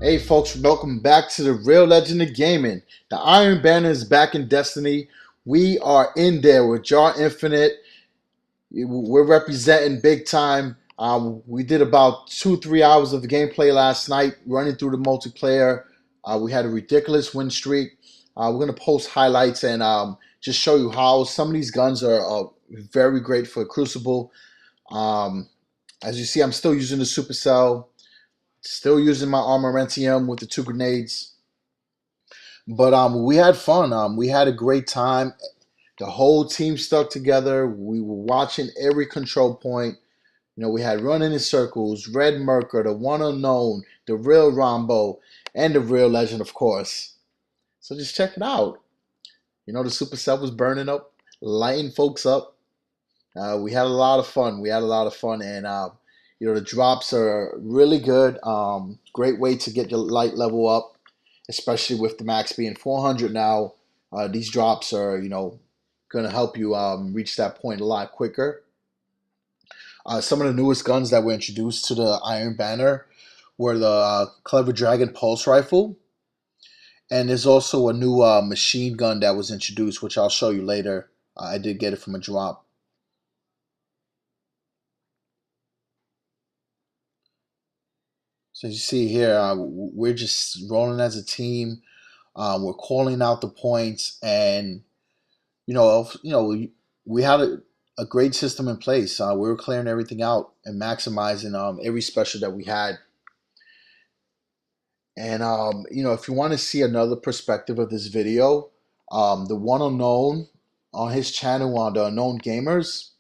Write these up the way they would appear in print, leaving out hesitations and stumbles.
Hey folks, welcome back to the Real Legend of Gaming. The Iron Banner is back in Destiny. We are in there with Jar Infinite. We're representing big time. We did about 2-3 hours of the gameplay last night, running through the multiplayer. We had a ridiculous win streak. We're gonna post highlights and just show you how some of these guns are very great for Crucible. Um, as you see, I'm still using the Supercell. Still using my armamentium with the two grenades. But we had fun. We had a great time. The whole team stuck together. We were watching every control point. You know, we had running in circles, Red Merker, the one unknown, the real Rombo, and the real legend, of course. So just check it out. You know, the Supercell was burning up, lighting folks up. We had a lot of fun. We had a lot of fun, and you know, the drops are really good. Great way to get your light level up, especially with the max being 400 now. These drops are, you know, going to help you reach that point a lot quicker. Some of the newest guns that were introduced to the Iron Banner were the Clever Dragon Pulse Rifle, and there's also a new machine gun that was introduced, which I'll show you later. I did get it from a drop. So you see here, we're just rolling as a team. We're calling out the points, and we had a great system in place. We were clearing everything out and maximizing every special that we had. And you know, if you want to see another perspective of this video, the one unknown on his channel on the Unknown Gamers,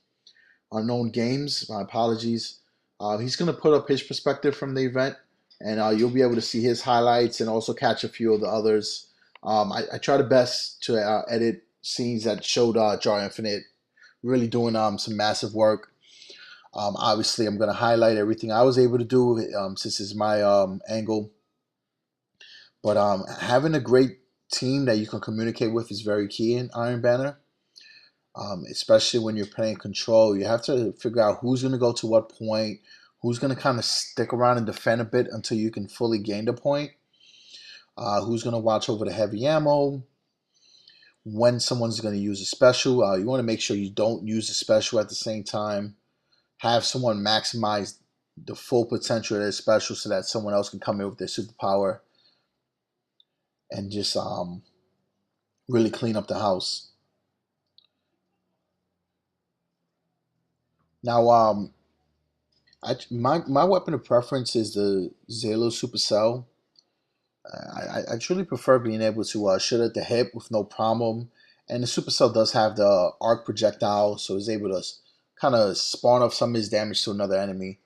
Unknown Games. My apologies. He's gonna put up his perspective from the event, and you'll be able to see his highlights and also catch a few of the others. I try the best to edit scenes that showed Jar Infinite really doing some massive work. Obviously, I'm gonna highlight everything I was able to do since it's my angle. But having a great team that you can communicate with is very key in Iron Banner. Especially when you're playing control, you have to figure out who's going to go to what point, who's going to kind of stick around and defend a bit until you can fully gain the point, who's going to watch over the heavy ammo, when someone's going to use a special. You want to make sure you don't use a special at the same time. Have someone maximize the full potential of their special so that someone else can come in with their superpower and just really clean up the house. Now, my weapon of preference is the Zalo Supercell. I truly prefer being able to shoot at the hip with no problem. And the Supercell does have the arc projectile, so it's able to kind of spawn off some of his damage to another enemy.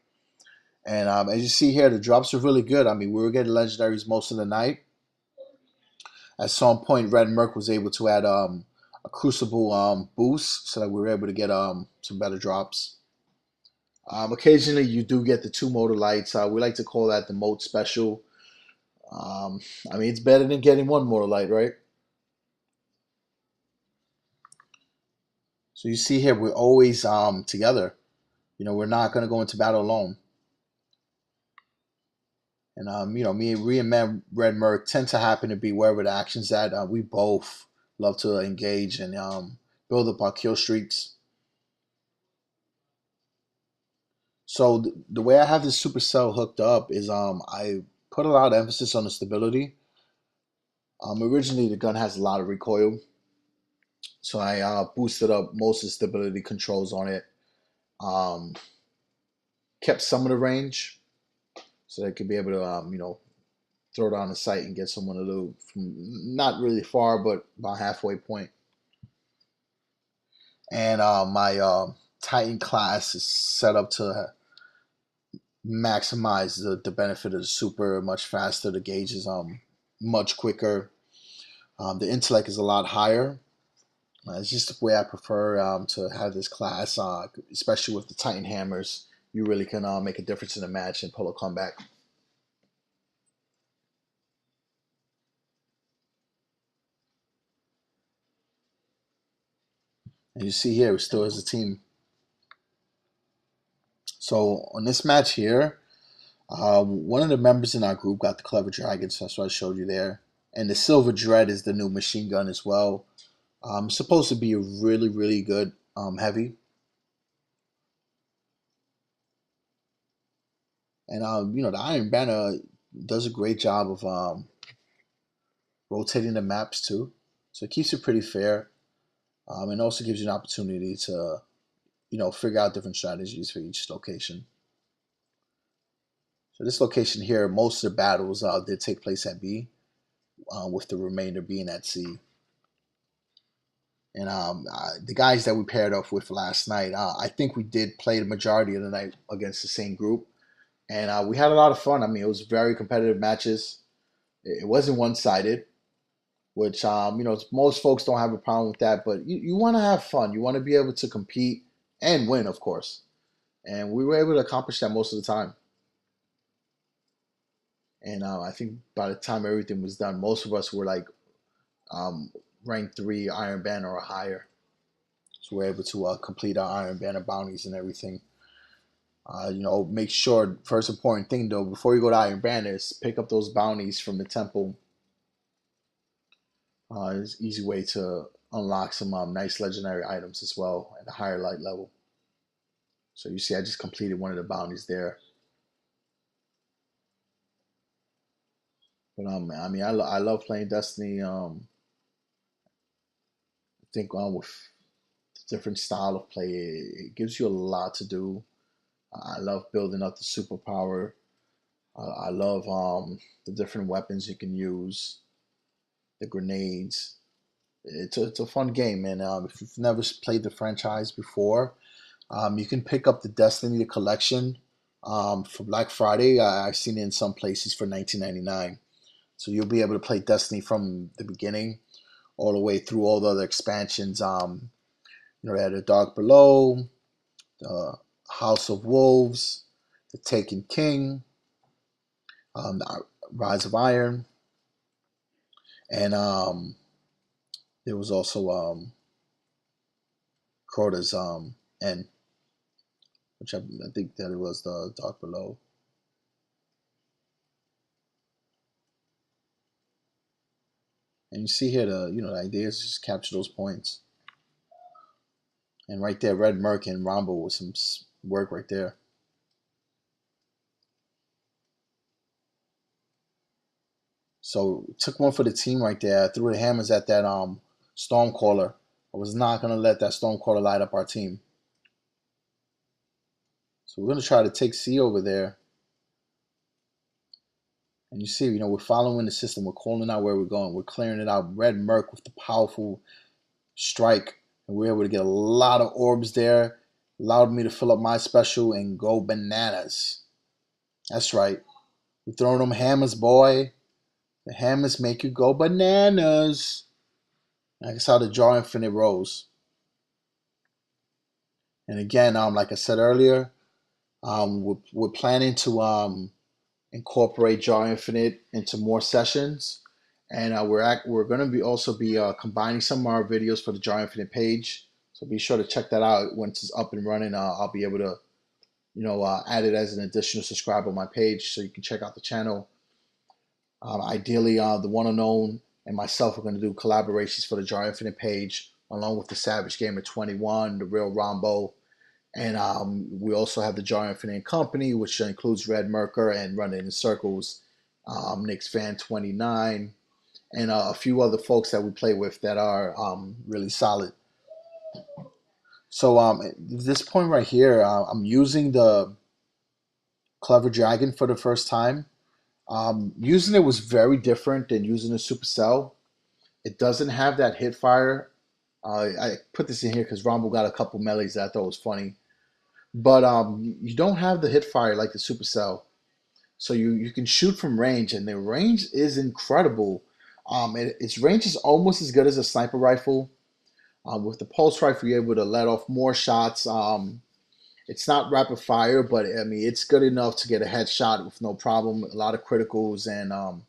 And as you see here, the drops are really good. I mean, we were getting legendaries most of the night. At some point, Red Merc was able to add a Crucible boost so that we were able to get some better drops. Occasionally, you do get the two motor lights. We like to call that the mode special. Um, I mean, it's better than getting one motor light, right? So you see here, we're always together. You know, we're not going to go into battle alone. And you know, me and Red Merc tend to happen to be wherever the action's at. We both love to engage and build up our kill streaks. So the way I have this supercell hooked up is I put a lot of emphasis on the stability. Originally, the gun has a lot of recoil, so I boosted up most of the stability controls on it. Um, Kept some of the range, so they could be able to you know, throw it on the sight and get someone a little from not really far, but about halfway point. And my Titan class is set up to maximize the benefit of the super much faster. The gauge is much quicker. The intellect is a lot higher. It's just the way I prefer to have this class, especially with the Titan hammers. You really can make a difference in a match and pull a comeback. And you see here, it still is a team. So on this match here, One of the members in our group got the Clever Dragon, so that's what I showed you there. And the Silver Dread is the new machine gun as well. Supposed to be a really, really good heavy. And the Iron Banner does a great job of rotating the maps too, so it keeps it pretty fair. And also gives you an opportunity to figure out different strategies for each location. So this location here, most of the battles did take place at B, with the remainder being at C. And the guys that we paired up with last night, I think we did play the majority of the night against the same group, and we had a lot of fun. I mean, it was very competitive matches. It wasn't one-sided, which most folks don't have a problem with that. But you want to have fun. You want to be able to compete and win, of course. And we were able to accomplish that most of the time. And I think by the time everything was done, most of us were like um, rank 3 Iron Banner or higher. So we're able to complete our Iron Banner bounties and everything. Make sure, first important thing though, before you go to Iron Banner, is pick up those bounties from the temple. It's an easy way to unlock some nice legendary items as well at a higher light level. So you see, I just completed one of the bounties there. But I mean, I love playing Destiny. I think with the different style of play, it gives you a lot to do. I love building up the superpower. I love the different weapons you can use, the grenades. It's a fun game, man. If you've never played the franchise before, you can pick up the Destiny the collection for Black Friday. I've seen it in some places for 19.99. So you'll be able to play Destiny from the beginning all the way through all the other expansions. They had the Dark Below, the House of Wolves, the Taken King, the Rise of Iron, and there was also Crota's End, which I think that it was the Dark Below. And you see here the idea is just capture those points. And right there, Red Merc and Rombo with some work right there. So took one for the team right there. Threw the hammers at that Stormcaller. I was not gonna let that Stormcaller light up our team. So we're gonna try to take C over there. And you see, we're following the system. We're calling out where we're going. We're clearing it out. Red Merc with the powerful strike. And we're able to get a lot of orbs there. Allowed me to fill up my special and go bananas. That's right. We're throwing them hammers, boy. The hammers make you go bananas. I saw the Jar Infinite rose. And again, like I said earlier, we're planning to incorporate Jar Infinite into more sessions, and we're going to be also be combining some of our videos for the Jar Infinite page. So be sure to check that out once it's up and running. I'll be able to add it as an additional subscriber on my page, so you can check out the channel. Ideally, the One Unknown and myself are going to do collaborations for the Jar Infinite page, along with the Savage Gamer 21, the Real Rombo, and we also have the Jar Infinite Company, which includes Red Merker and Running in Circles, Nick's Fan 29, and a few other folks that we play with that are really solid. So at this point right here, I'm using the Clever Dragon for the first time. Using it was very different than using a Supercell. It doesn't have that hit fire. I put this in here because Rumble got a couple melees that I thought was funny. But you don't have the hit fire like the Supercell. So you can shoot from range, and the range is incredible. Its range is almost as good as a sniper rifle. With the pulse rifle, you're able to let off more shots. It's not rapid fire, but I mean it's good enough to get a headshot with no problem. A lot of criticals, and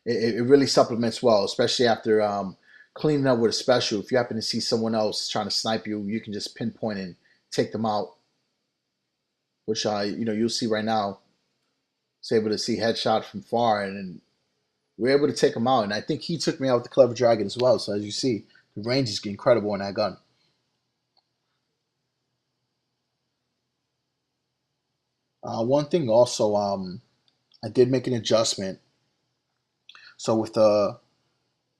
it really supplements well, especially after cleaning up with a special. If you happen to see someone else trying to snipe you, you can just pinpoint and take them out. which you'll see right now. It's able to see headshot from far, and we were able to take him out. And I think he took me out with the Clever Dragon as well. So as you see, the range is incredible on that gun. One thing also, I did make an adjustment. So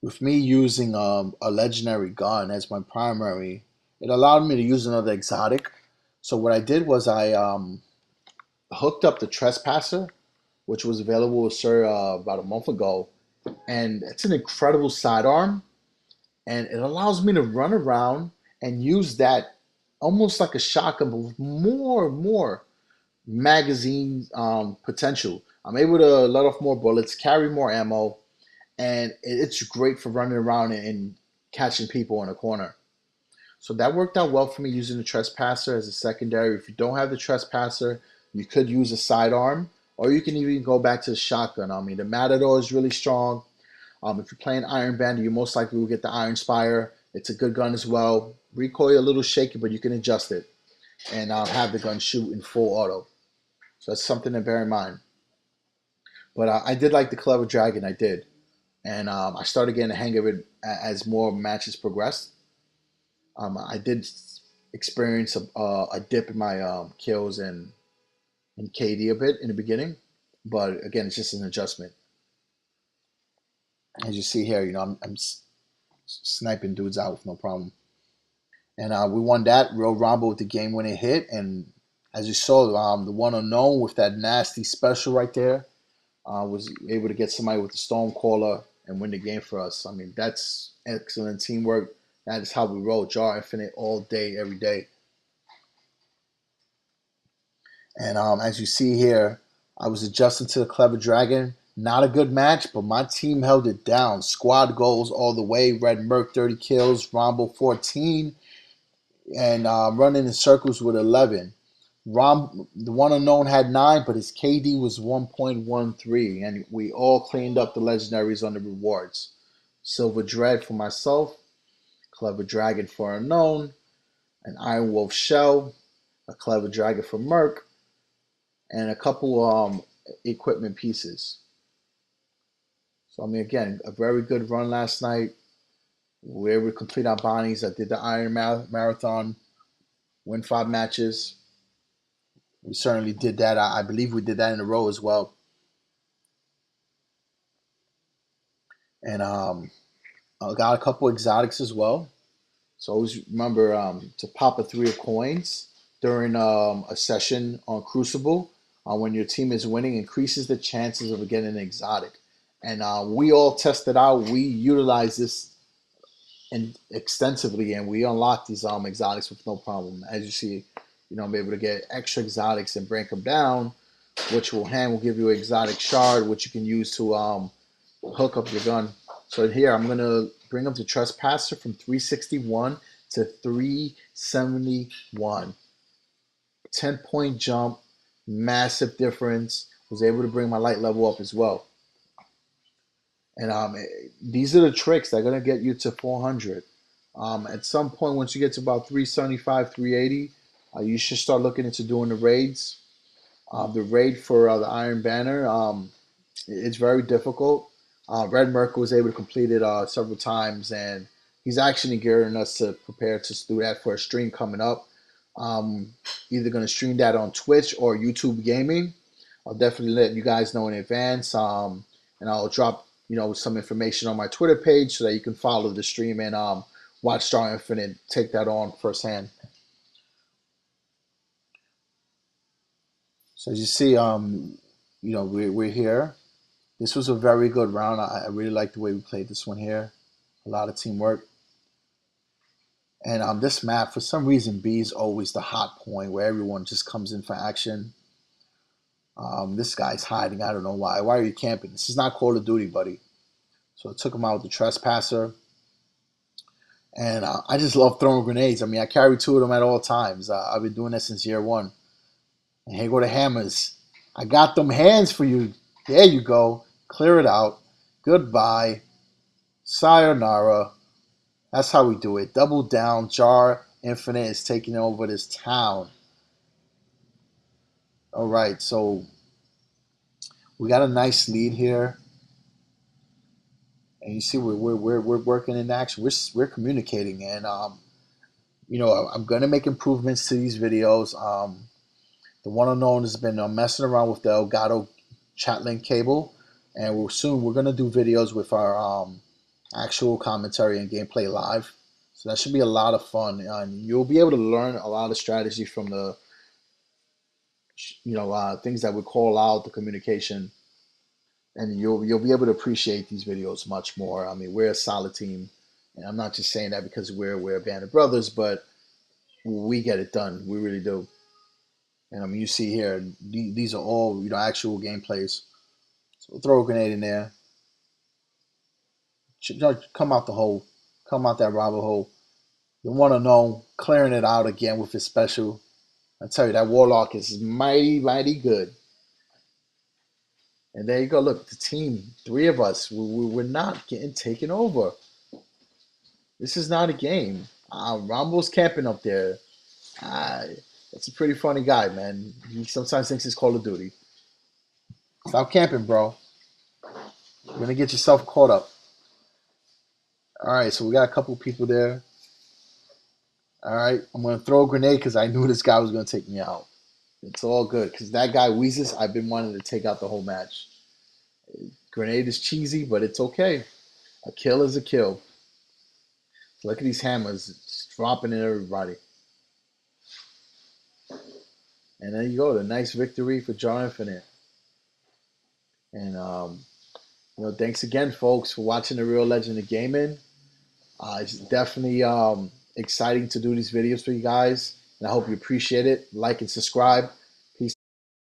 with me using a legendary gun as my primary, it allowed me to use another exotic. So what I did was I hooked up the Trespasser, which was available with Sir about a month ago, and it's an incredible sidearm, and it allows me to run around and use that almost like a shotgun, but with more magazine potential. I'm able to let off more bullets, carry more ammo, and it's great for running around and catching people in a corner. So that worked out well for me using the Trespasser as a secondary. If you don't have the Trespasser, you could use a sidearm, or you can even go back to the shotgun. I mean, the Matador is really strong. If you're playing Iron Bandit, you most likely will get the Iron Spire. It's a good gun as well. Recoil a little shaky, but you can adjust it and have the gun shoot in full auto. So that's something to bear in mind. But I did like the Clever Dragon. I did. And I started getting the hang of it as more matches progressed. I did experience a dip in my kills and KD a bit in the beginning, but again, it's just an adjustment. As you see here, I'm sniping dudes out with no problem, and we won that Real Rumble with the game-winning hit. And as you saw, the one unknown with that nasty special right there was able to get somebody with the Stormcaller and win the game for us. I mean, that's excellent teamwork. That is how we roll. Jar Infinite all day, every day. And as you see here, I was adjusting to the Clever Dragon. Not a good match, but my team held it down. Squad goals all the way. Red Merc 30 kills, Rombo 14, and running in circles with 11. The one unknown had 9, but his KD was 1.13, and we all cleaned up the legendaries on the rewards. Silver Dread for myself, Clever Dragon for unknown, an Iron Wolf Shell, a Clever Dragon for Merc, and a couple equipment pieces. So I mean, again, a very good run last night. We were able to complete our bounties. I did the Iron Marathon, win 5 matches. We certainly did that. I believe we did that in a row as well. And I got a couple exotics as well. So always remember to pop a 3 of coins during a session on Crucible. When your team is winning, increases the chances of getting an exotic. And we all tested out. We utilize this extensively, and we unlock these exotics with no problem. As you see, I'm able to get extra exotics and break them down, which will give you an exotic shard, which you can use to hook up your gun. So here I'm gonna bring up the Trespasser from 361 to 371. 10-point jump, massive difference. Was able to bring my light level up as well. And these are the tricks that are gonna get you to 400. At some point, once you get to about 375, 380, you should start looking into doing the raids. The raid for the Iron Banner, it's very difficult. Red Merc was able to complete it several times, and he's actually gearing us to prepare to do that for a stream coming up. Either going to stream that on Twitch or YouTube Gaming. I'll definitely let you guys know in advance, and I'll drop some information on my Twitter page so that you can follow the stream and watch Star Infinite take that on firsthand. So as you see, we're here. This was a very good round. I really like the way we played this one here. A lot of teamwork. And this map, for some reason, B is always the hot point where everyone just comes in for action. This guy's hiding. I don't know why. Why are you camping? This is not Call of Duty, buddy. So I took him out with the Trespasser. And I just love throwing grenades. I mean, I carry 2 of them at all times. I've been doing that since year 1. And here go the hammers. I got them hands for you. There you go. Clear it out. Goodbye. Sayonara. That's how we do it. Double down. Jar Infinite is taking over this town. All right, so we got a nice lead here, and you see we're working in action. We're communicating, and I'm gonna make improvements to these videos. The one unknown has been messing around with the Elgato chat link cable, and we're gonna do videos with our actual commentary and gameplay live. So that should be a lot of fun, and you'll be able to learn a lot of strategy from the things that we call out the communication, and you'll be able to appreciate these videos much more. I mean, we're a solid team, and I'm not just saying that because we're a band of brothers, but we get it done. We really do. And I mean, you see here, these are all actual gameplays. So we'll throw a grenade in there. Come out the hole, come out that robber hole. You want to know, clearing it out again with his special. I tell you, that Warlock is mighty, mighty good. And there you go. Look, the team, three of us, we're not getting taken over. This is not a game. Rambo's camping up there. Uh, that's a pretty funny guy, man. He sometimes thinks it's Call of Duty. Stop camping, bro. You're going to get yourself caught up. All right, so we got a couple people there. All right, I'm going to throw a grenade because I knew this guy was going to take me out. It's all good because that guy Weezus, I've been wanting to take out the whole match. Grenade is cheesy, but it's okay. A kill is a kill. Look at these hammers just dropping in everybody. And there you go, the nice victory for Jar Infinite. And thanks again, folks, for watching The Real Legend of Gaming. It's definitely exciting to do these videos for you guys, and I hope you appreciate it. Like and subscribe.